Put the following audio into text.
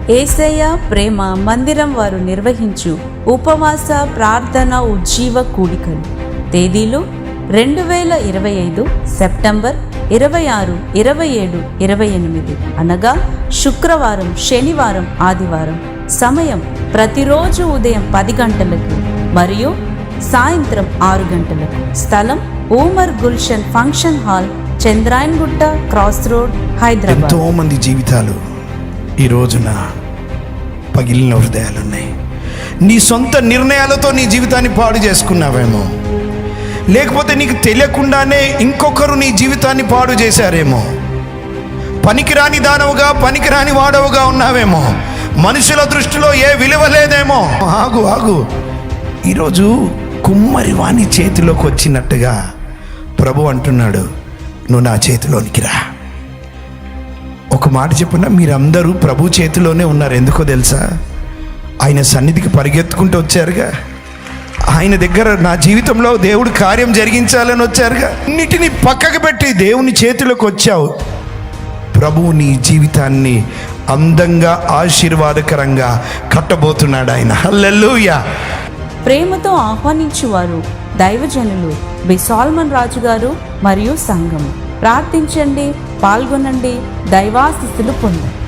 యేసయ్య ప్రేమ మందిరం వారు నిర్వహించు ఉపవాస ప్రార్థన ఉజ్జీవ కూడికలు. తేదీలు 2025 సెప్టెంబర్ 26, 27, 28 అనగా శుక్రవారం, శనివారం, ఆదివారం. సమయం ప్రతిరోజు ఉదయం 10 గంటలకు మరియు సాయంత్రం 6 గంటలకు. స్థలం Umar Gulshan function hall, Chandrayangutta, cross road, Hyderabad. ఎంతో మంది జీవితాలు ఈ రోజున పగిలిన హృదయాలున్నాయి. నీ సొంత నిర్ణయాలతో నీ జీవితాన్ని పాడు చేసుకున్నావేమో, లేకపోతే నీకు తెలియకుండానే ఇంకొకరు నీ జీవితాన్ని పాడు చేశారేమో. పనికిరాని దానవుగా, పనికిరాని వాడవుగా ఉన్నావేమో. మనుషుల దృష్టిలో ఏ విలువ లేదేమో. ఆగు. ఈరోజు కుమ్మరి వాణి చేతిలోకి వచ్చినట్టుగా ప్రభు అంటున్నాడు, నువ్వు నా చేతిలోనికి రా. ఒక మాట చెప్పున్నా, మీరందరూ ప్రభు చేతిలోనే ఉన్నారు. ఎందుకో తెలుసా? ఆయన సన్నిధికి పరిగెత్తుకుంటూ వచ్చారుగా. ఆయన దగ్గర నా జీవితంలో దేవుడు కార్యం జరిగించాలని వచ్చారుగా. అన్నిటినీ పక్కకు పెట్టి దేవుని చేతిలోకి వచ్చావు. ప్రభువు నీ జీవితాన్ని అందంగా, ఆశీర్వాదకరంగా కట్టబోతున్నాడు ఆయన. హల్లెలూయా. ప్రేమతో ఆహ్వానించువారు దైవజనులు బి సాల్మన్ రాజు గారు మరియు సంఘము. ప్రార్థించండి, పాల్గొనండి, దైవాశీస్సులు పొందండి.